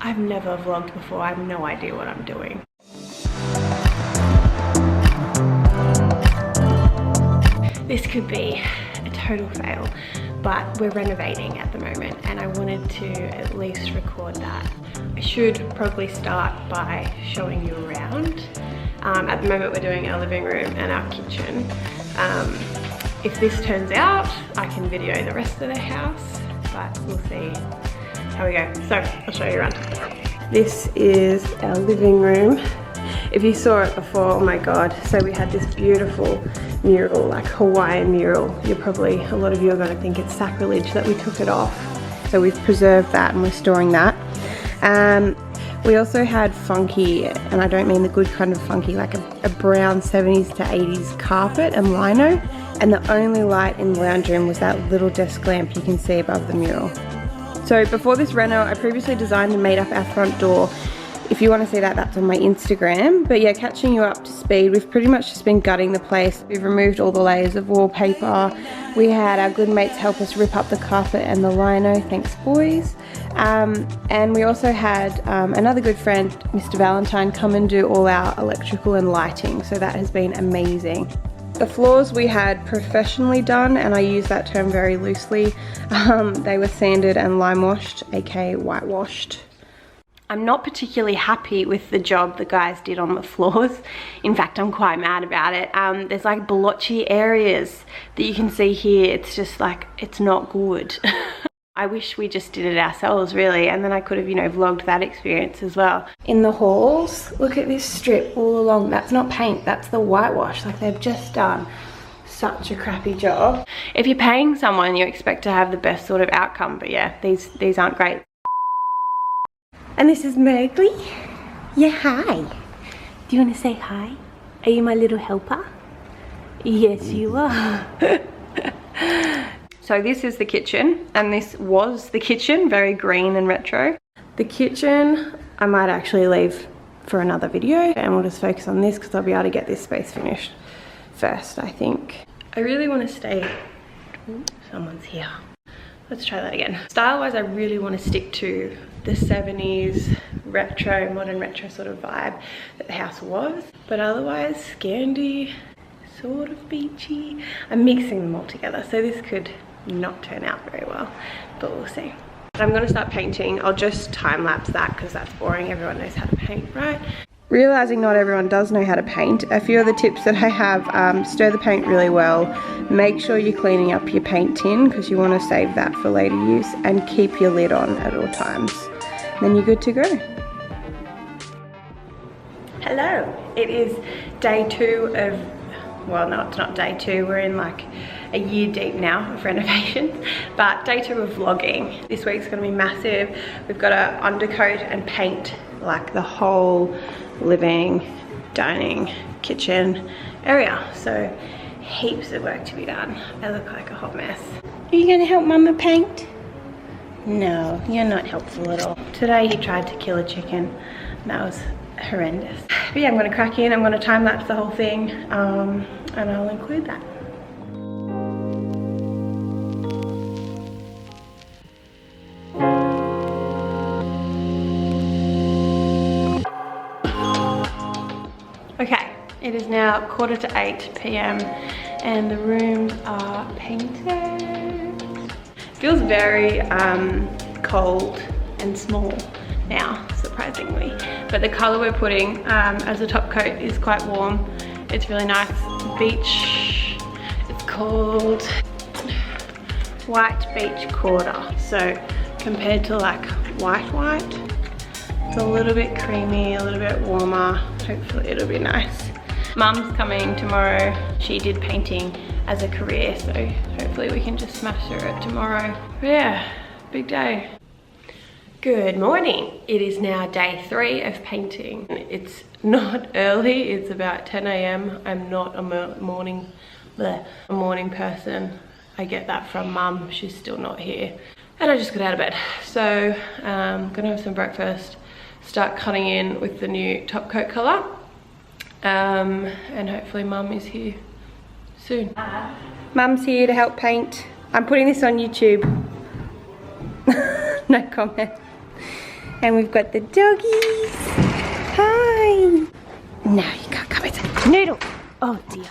I've never vlogged before. I have no idea what I'm doing. This could be a total fail, but we're renovating at the moment and I wanted to at least record that. I should probably start by showing you around. At the moment we're doing our living room and our kitchen. If this turns out, I can video the rest of the house, but we'll see how we go. So I'll show you around. This is our living room. If you saw it before, oh my God. So we had this beautiful mural, like Hawaiian mural. A lot of you are gonna think it's sacrilege that we took it off. So we've preserved that and we're storing that. We also had funky, and I don't mean the good kind of funky, like a brown 70s to 80s carpet and lino. And the only light in the lounge room was that little desk lamp you can see above the mural. So before this reno, I previously designed and made up our front door. If you want to see that, that's on my Instagram. But yeah, catching you up to speed, we've pretty much just been gutting the place. We've removed all the layers of wallpaper. We had our good mates help us rip up the carpet and the lino, thanks boys. And we also had another good friend, Mr. Valentine, come and do all our electrical and lighting. So that has been amazing. The floors we had professionally done, and I use that term very loosely. They were sanded and lime washed, aka whitewashed. I'm not particularly happy with the job the guys did on the floors. In fact, I'm quite mad about it. There's like blotchy areas that you can see here. It's just like, it's not good. I wish we just did it ourselves really, and then I could have, you know, vlogged that experience as well. In the halls, look at this strip all along. That's not paint, that's the whitewash. Like, they've just done such a crappy job. If you're paying someone, you expect to have the best sort of outcome, but yeah, these aren't great. And this is Mowgli. Yeah, hi. Do you want to say hi? Are you my little helper? Yes, you are. So this is the kitchen, and this was the kitchen, very green and retro. The kitchen, I might actually leave for another video, and we'll just focus on this because I'll be able to get this space finished first, I think. I really want to stay, ooh, someone's here. Let's try that again. Style-wise, I really want to stick to the 70s retro, modern retro sort of vibe that the house was. But otherwise, Scandi, sort of beachy. I'm mixing them all together, so this could not turn out very well, but we'll see. I'm gonna start painting. I'll just time-lapse that because that's boring. Everyone knows how to paint, right? Realizing not everyone does know how to paint, a few of the tips that I have: stir the paint really well, make sure you're cleaning up your paint tin because you want to save that for later use, and keep your lid on at all times. Then you're good to go. Hello, it is day 2 of, well, no, it's not day 2, we're in like a year deep now of renovations, but day 2 of vlogging. This week's gonna be massive. We've got to undercoat and paint like the whole living, dining, kitchen area. So heaps of work to be done. I look like a hot mess. Are you gonna help Mama paint? No, you're not helpful at all. Today he tried to kill a chicken, and that was horrendous. But yeah, I'm gonna crack in, I'm gonna time lapse the whole thing, and I'll include that. Okay, it is now 7:45 p.m. and the rooms are painted. Feels very cold and small now, surprisingly. But the color we're putting as a top coat is quite warm. It's really nice. Beach, it's called White Beach Quarter. So compared to like white, it's a little bit creamy, a little bit warmer. Hopefully it'll be nice. Mum's coming tomorrow. She did painting as a career, so hopefully we can just smash through it tomorrow. But yeah, big day. Good morning. It is now day 3 of painting. It's not early, it's about 10 a.m. I'm not a morning person. I get that from Mum, she's still not here. And I just got out of bed. So I'm gonna have some breakfast, start cutting in with the new top coat color. And hopefully Mum is here soon. Mum's here to help paint. I'm putting this on YouTube. No comment. And we've got the doggies. Hi. No, you can't come inside. Noodle. Oh dear.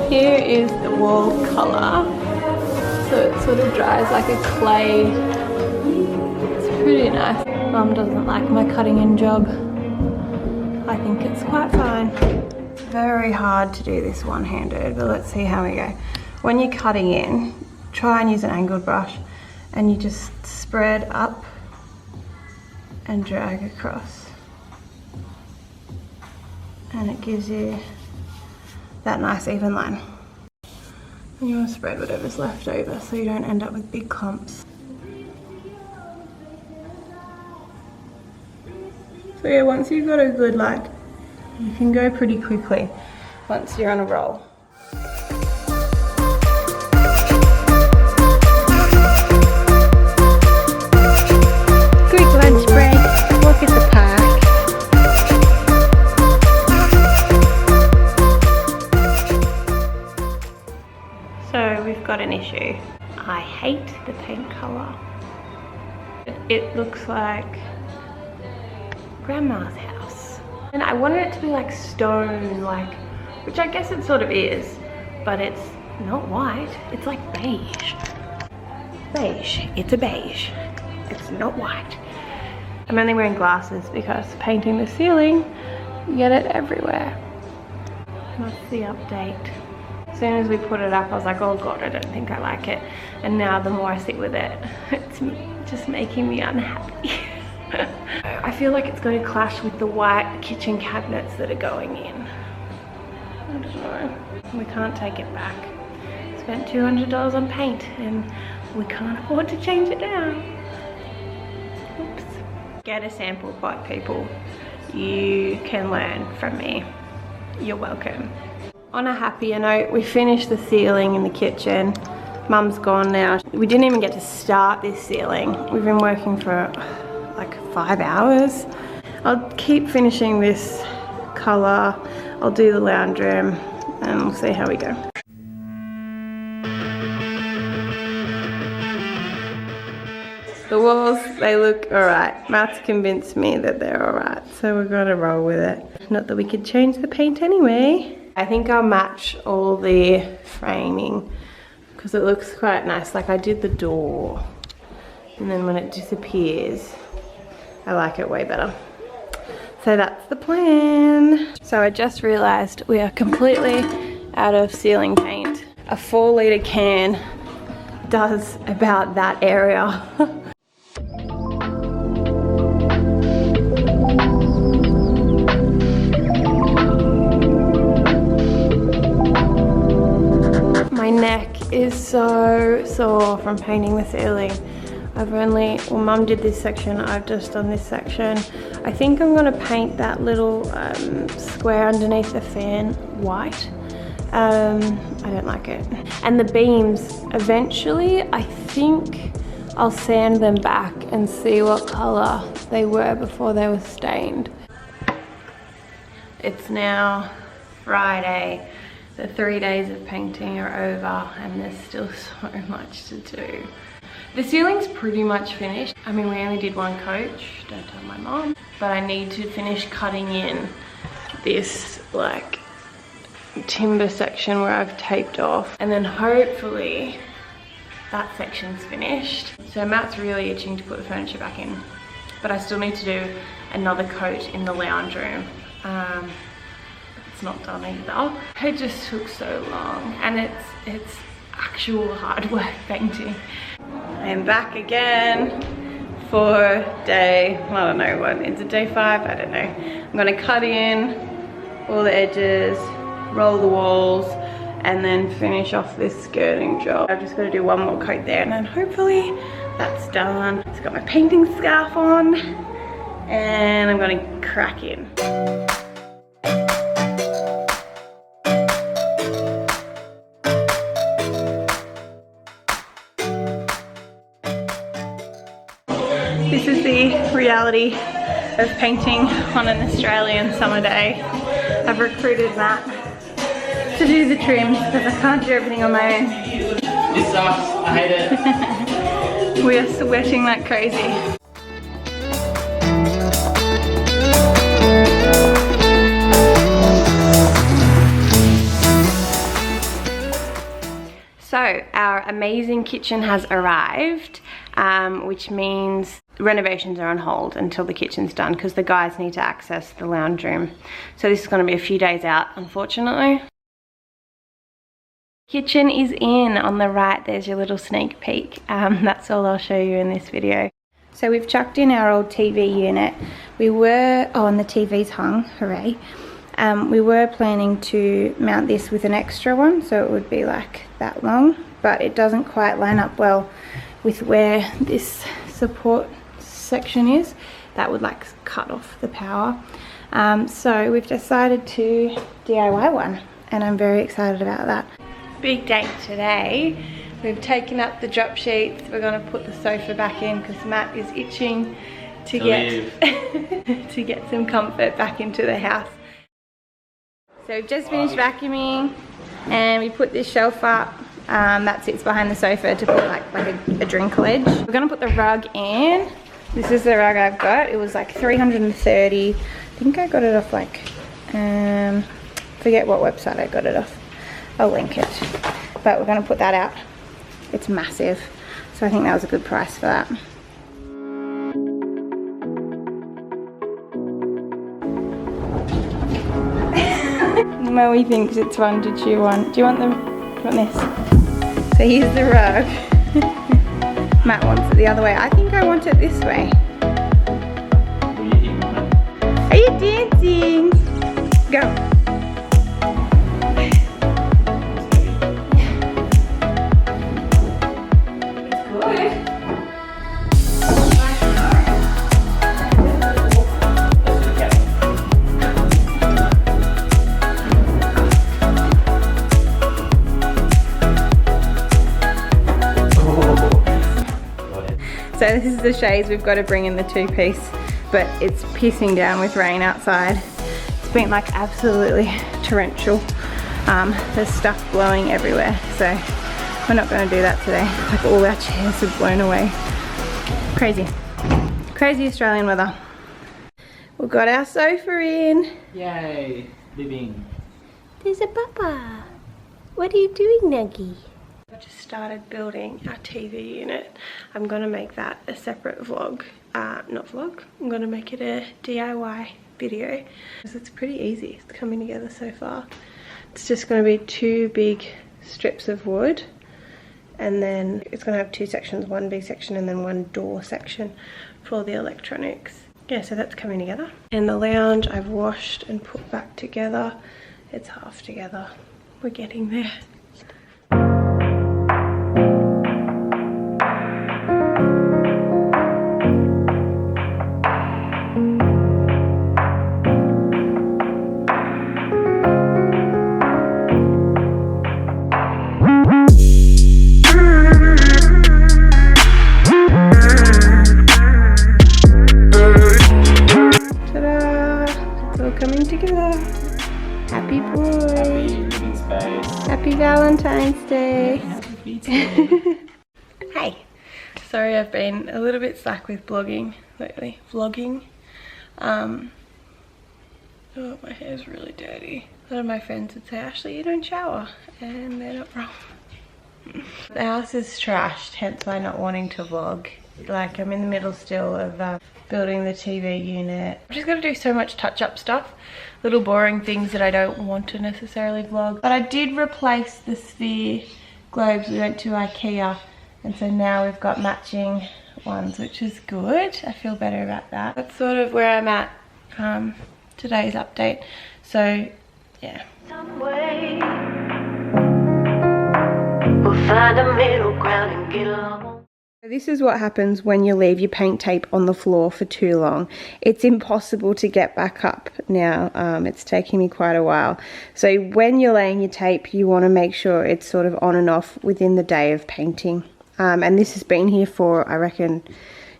Here is the wall colour. So it sort of dries like a clay. It's pretty nice. Mum doesn't like my cutting in job. I think it's quite fine. It's very hard to do this one-handed, but let's see how we go. When you're cutting in, try and use an angled brush and you just spread up and drag across. And it gives you that nice even line. And you want to spread whatever's left over so you don't end up with big clumps. So yeah, once you've got a good like, you can go pretty quickly once you're on a roll. Quick lunch break, walk at the park. So we've got an issue. I hate the paint colour. It looks like Grandma's house. And I wanted it to be like stone, like, which I guess it sort of is, but it's not white, it's like beige. Beige, it's a beige. It's not white. I'm only wearing glasses because painting the ceiling, you get it everywhere. That's the update. As soon as we put it up, I was like, oh God, I don't think I like it. And now the more I sit with it, it's just making me unhappy. I feel like it's going to clash with the white kitchen cabinets that are going in. I don't know. We can't take it back. Spent $200 on paint and we can't afford to change it now. Oops. Get a sample pot, people. You can learn from me. You're welcome. On a happier note, we finished the ceiling in the kitchen. Mum's gone now. We didn't even get to start this ceiling. We've been working for like 5 hours. I'll keep finishing this colour. I'll do the lounge room and we'll see how we go. The walls, they look alright. Matt's convinced me that they're alright, so we're gonna roll with it. Not that we could change the paint anyway. I think I'll match all the framing because it looks quite nice. Like I did the door and then when it disappears, I like it way better. So that's the plan. So I just realized we are completely out of ceiling paint. A 4-litre can does about that area. My neck is so sore from painting the ceiling. Well, Mum did this section, I've just done this section. I think I'm gonna paint that little square underneath the fan white. I don't like it. And the beams, eventually, I think I'll sand them back and see what color they were before they were stained. It's now Friday. The 3 days of painting are over and there's still so much to do. The ceiling's pretty much finished. I mean, we only did one coat, don't tell my mom. But I need to finish cutting in this like timber section where I've taped off. And then hopefully that section's finished. So Matt's really itching to put the furniture back in. But I still need to do another coat in the lounge room. It's not done either. It just took so long and it's actual hard work painting. I'm back again for day, I don't know what, is it day 5? I don't know. I'm gonna cut in all the edges, roll the walls, and then finish off this skirting job. I've just gotta do one more coat there and then hopefully that's done. Just got my painting scarf on and I'm gonna crack in. This is the reality of painting on an Australian summer day. I've recruited Matt to do the trims because I can't do everything on my own. This sucks, I hate it. We are sweating like crazy. So our amazing kitchen has arrived, which means renovations are on hold until the kitchen's done because the guys need to access the lounge room. So this is going to be a few days out, unfortunately. Kitchen is in on the right. There's your little sneak peek. That's all I'll show you in this video. So we've chucked in our old TV unit. We were, oh, and the TV's hung, hooray. We were planning to mount this with an extra one, so it would be like that long, but it doesn't quite line up well with where this support section is. That would like cut off the power. So we've decided to DIY one, and I'm very excited about that. Big day today. We've taken up the drop sheets. We're going to put the sofa back in because Matt is itching to get to get some comfort back into the house. So we've just finished vacuuming and we put this shelf up that sits behind the sofa to put like a drink ledge. We're going to put the rug in. This is the rug I've got. It was like 330. I think I got it off like, forget what website I got it off. I'll link it. But we're going to put that out. It's massive. So I think that was a good price for that. Moe thinks it's fun to chew on. Do you want this? So here's the rug. Matt wants it the other way. I think I want it this way. Are you dancing? Go. So this is the shades. We've got to bring in the two-piece, but it's pissing down with rain outside. It's been like absolutely torrential. There's stuff blowing everywhere, so we're not going to do that today. Like all our chairs are blown away. Crazy. Crazy Australian weather. We've got our sofa in. Yay, living. There's a papa. What are you doing, Nuggie? I just started building our TV unit. I'm gonna make that a separate vlog. Not vlog, I'm gonna make it a DIY video. Because it's pretty easy, it's coming together so far. It's just gonna be 2 big strips of wood. And then it's gonna have 2 sections, 1 big section and then 1 door section for the electronics. Yeah, so that's coming together. And the lounge I've washed and put back together. It's half together. We're getting there. Coming together. Happy boy. Happy Valentine's Day. Hey. Sorry I've been a little bit slack with blogging lately. Vlogging. Oh, my hair's really dirty. A lot of my friends would say, Ashley, you don't shower. And they're not wrong. The house is trashed, hence why not wanting to vlog. Like I'm in the middle still of building the TV unit. I've just got to do so much touch-up stuff, little boring things that I don't want to necessarily vlog. But I did replace the sphere globes. We went to IKEA and so now we've got matching ones, which is good. I feel better about that. That's sort of where I'm at today's update. So yeah. Someway we'll find a middle ground and get along. This is what happens when you leave your paint tape on the floor for too long. It's impossible to get back up now. It's taking me quite a while. So when you're laying your tape, you want to make sure it's sort of on and off within the day of painting. And this has been here for, I reckon,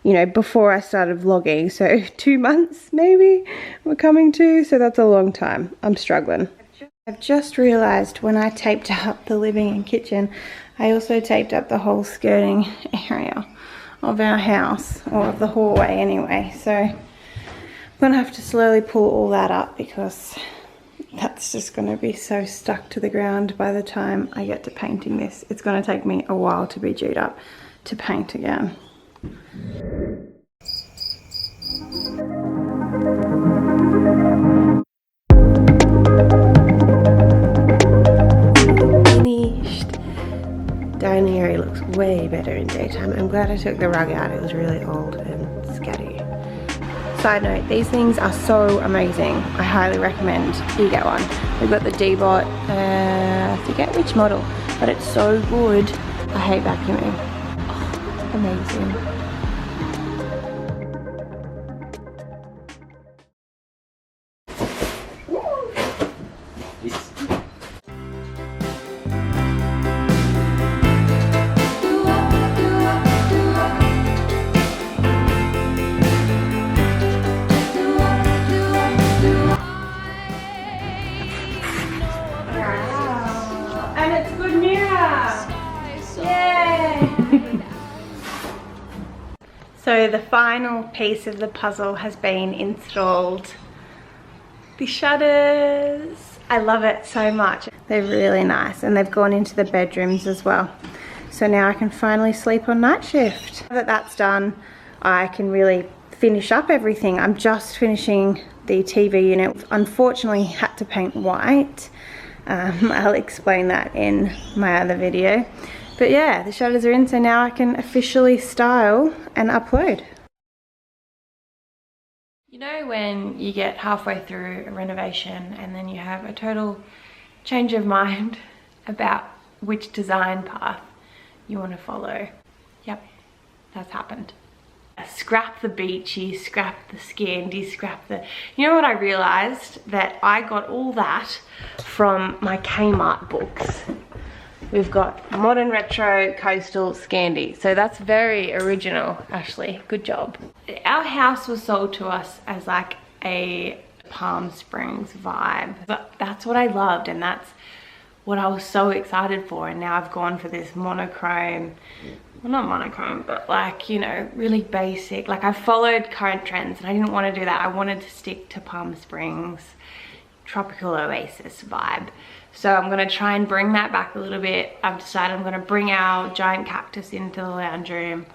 you know, before I started vlogging. So 2 months maybe we're coming to, so that's a long time. I'm struggling. I've just realized when I taped up the living and kitchen, I also taped up the whole skirting area of our house, or of the hallway anyway. So I'm gonna have to slowly pull all that up because that's just gonna be so stuck to the ground by the time I get to painting this. It's gonna take me a while to be G'd up to paint again. Finished. Dining area looks way better in daytime. I'm glad I took the rug out. It was really old and scatty. Side note, these things are so amazing. I highly recommend you get one. We've got the D-Bot, I forget which model, but it's so good. I hate vacuuming. Oh, amazing. So the final piece of the puzzle has been installed. The shutters. I love it so much. They're really nice and they've gone into the bedrooms as well. So now I can finally sleep on night shift. Now that that's done, I can really finish up everything. I'm just finishing the TV unit. Unfortunately, had to paint white. I'll explain that in my other video. But yeah, the shutters are in, so now I can officially style and upload. You know when you get halfway through a renovation and then you have a total change of mind about which design path you want to follow? Yep, that's happened. Scrap the beachy, scrap the scandy, scrap the... You know what I realised? That I got all that from my Kmart books. We've got modern, retro, coastal, Scandi. So that's very original, Ashley. Good job. Our house was sold to us as like a Palm Springs vibe. But that's what I loved and that's what I was so excited for. And now I've gone for this monochrome, well not monochrome, but like, you know, really basic. Like I followed current trends and I didn't want to do that. I wanted to stick to Palm Springs, tropical oasis vibe. So I'm gonna try and bring that back a little bit. I've decided I'm gonna bring our giant cactus into the lounge room,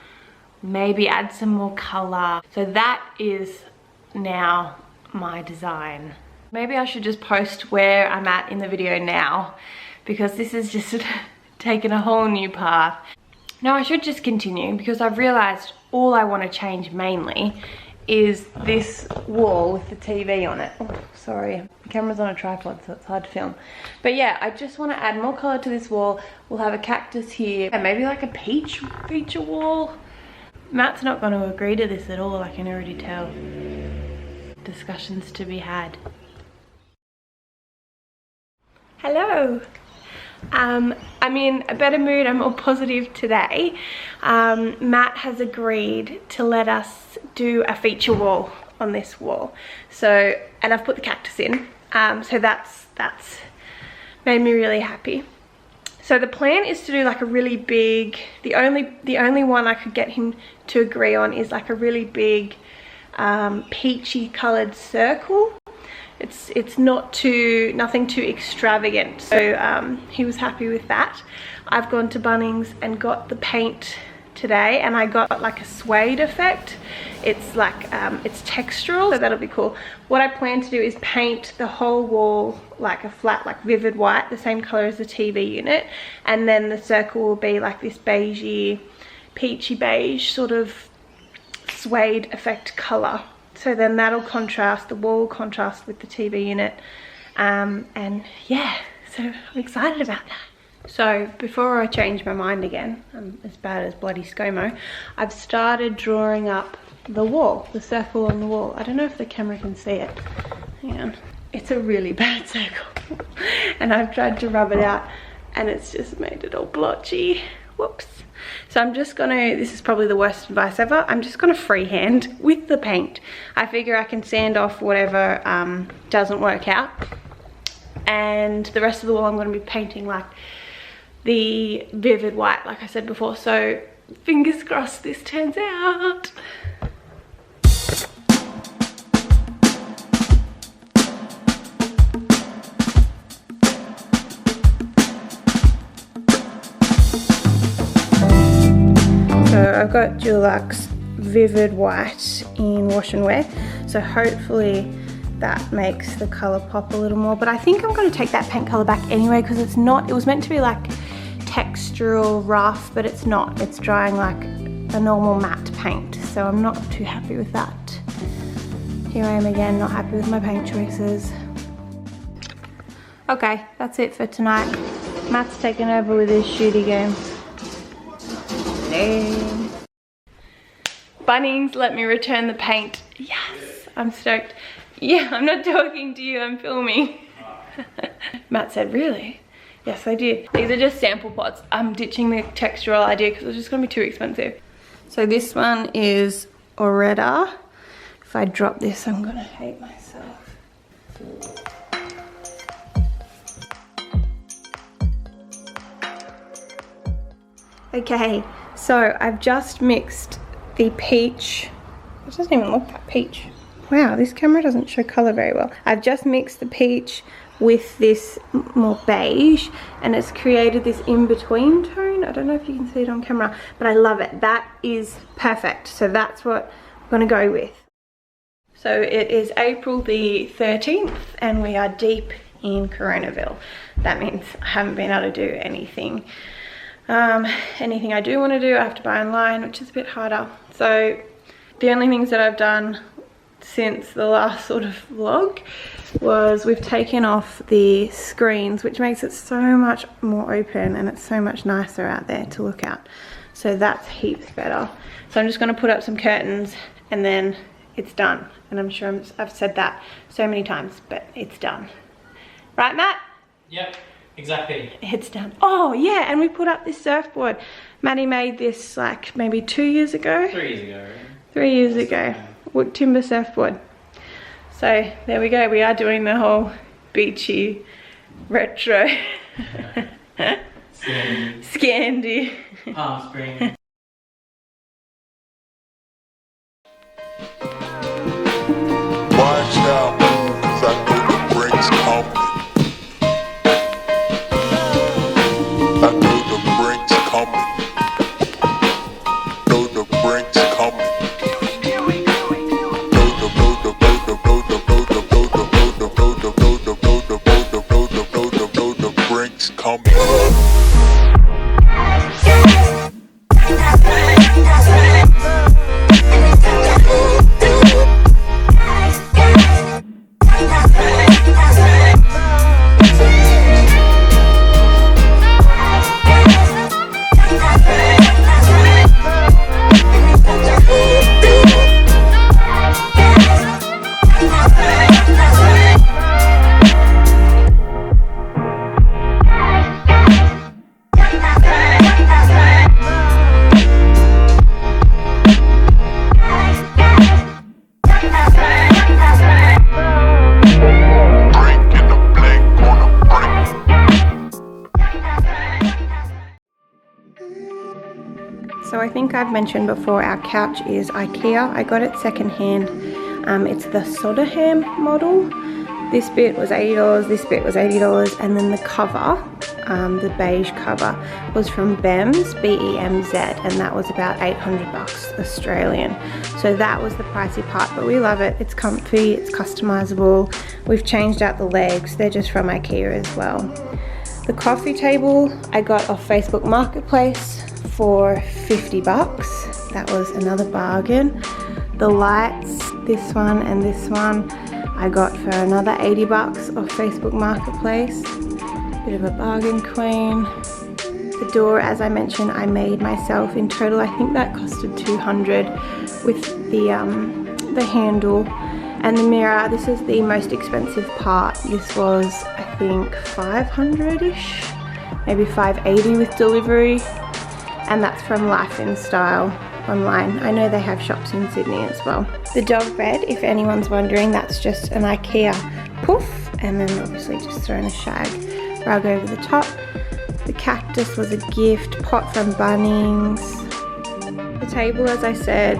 maybe add some more color. So that is now my design. Maybe I should just post where I'm at in the video now because this is just taken a whole new path. No, I should just continue because I've realized all I want to change mainly is this wall with the TV on it. Oh, sorry, the camera's on a tripod so it's hard to film. But yeah, I just want to add more color to this wall. We'll have a cactus here and maybe like a peach feature wall. Matt's not going to agree to this at all, I can already tell. Discussions to be had. Hello. I'm in a better mood, I'm more positive today. Matt has agreed to let us do a feature wall on this wall. So, and I've put the cactus in, so that's made me really happy. So the plan is to do like a really big, the only one I could get him to agree on is like a really big peachy coloured circle. It's nothing too extravagant. So he was happy with that. I've gone to Bunnings and got the paint today and I got like a suede effect. It's like, it's textural, so that'll be cool. What I plan to do is paint the whole wall like a flat, like vivid white, the same color as the TV unit. And then the circle will be like this beigey, peachy beige sort of suede effect color. So then that'll contrast, the wall will contrast with the TV unit. And yeah, so I'm excited about that. So before I change my mind again, I'm as bad as bloody ScoMo, I've started drawing up the wall, the circle on the wall. I don't know if the camera can see it. Hang on. It's a really bad circle. And I've tried to rub it out and it's just made it all blotchy. Whoops. So I'm just gonna, this is probably the worst advice ever, I'm just gonna freehand with the paint. I figure I can sand off whatever doesn't work out. And the rest of the wall I'm gonna be painting like the vivid white, like I said before. So fingers crossed this turns out. So I've got Dulux Vivid White in Wash and Wear, so hopefully that makes the colour pop a little more. But I think I'm going to take that paint colour back anyway, because it's not, it was meant to be like textural rough, but it's not. It's drying like a normal matte paint, so I'm not too happy with that. Here I am again, not happy with my paint choices. Okay, that's it for tonight. Matt's taken over with his shooty game. Bunnings let me return the paint. Yes, I'm stoked. Yeah, I'm not talking to you, I'm filming. Matt said, really? Yes, I did. These are just sample pots. I'm ditching the textural idea because it's just gonna be too expensive. So this one is Oretta. If I drop this, I'm gonna hate myself. Okay, so I've just mixed the peach. It doesn't even look like peach. Wow, this camera doesn't show color very well. I've just mixed the peach with this more beige, and it's created this in-between tone. I don't know if you can see it on camera, but I love it. That is perfect. So that's what I'm gonna go with. So it is April the 13th, and we are deep in Coronaville. That means I haven't been able to do anything. Anything I do want to do, I have to buy online, which is a bit harder. So the only things that I've done since the last sort of vlog was we've taken off the screens, which makes it so much more open and it's so much nicer out there to look at. So that's heaps better. So I'm just going to put up some curtains and then it's done. And I'm sure I've said that so many times, but it's done. Right, Matt? Yep. Exactly. It's done. Oh yeah, and we put up this surfboard. Maddie made this like maybe 2 years ago. 3 years ago. Right? 3 years ago. Wood timber surfboard. So there we go. We are doing the whole beachy retro. Scandi. Palm Springs. Watch out, 'cause I know the break's coming. I know the break's coming. Know the break's coming. Know the break's coming. So I think I've mentioned before, our couch is IKEA. I got it secondhand. It's the Soderham model. This bit was $80, this bit was $80, and then the cover, the beige cover, was from Bemz, B-E-M-Z, and that was about 800 bucks Australian. So that was the pricey part, but we love it. It's comfy, it's customizable. We've changed out the legs, they're just from IKEA as well. The coffee table I got off Facebook Marketplace for 50 bucks. That was another bargain. The lights, this one and this one, I got for another 80 bucks off Facebook Marketplace. Bit of a bargain queen. The door, as I mentioned, I made myself. In total, I think that costed 200 with the handle and the mirror. This is the most expensive part. This was, I think, 500-ish, maybe 580 with delivery. and that's from Life in Style online. I know they have shops in Sydney as well. The dog bed, if anyone's wondering, that's just an IKEA poof, and then obviously just thrown a shag rug over the top. The cactus was a gift, pot from Bunnings. The table, as I said,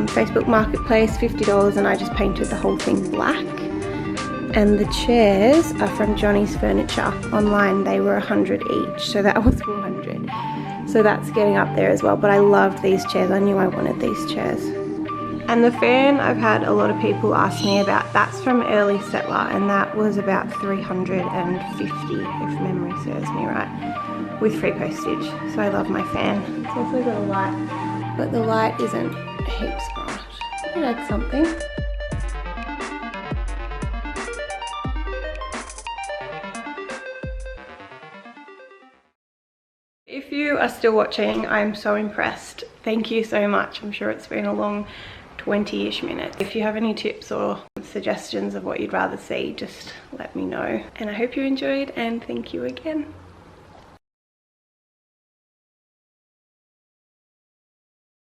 Facebook Marketplace, $50, and I just painted the whole thing black. And the chairs are from Johnny's Furniture online. They were 100 each, so that was 400. So that's getting up there as well, but I loved these chairs. I knew I wanted these chairs. And the fan, I've had a lot of people ask me about. That's from Early Settler, and that was about 350, if memory serves me right, with free postage. So I love my fan. It's also got a light, but the light isn't heaps bright. I like something. If you are still watching, I'm so impressed. Thank you so much. I'm sure it's been a long 20-ish minutes. If you have any tips or suggestions of what you'd rather see, just let me know. And I hope you enjoyed, and thank you again.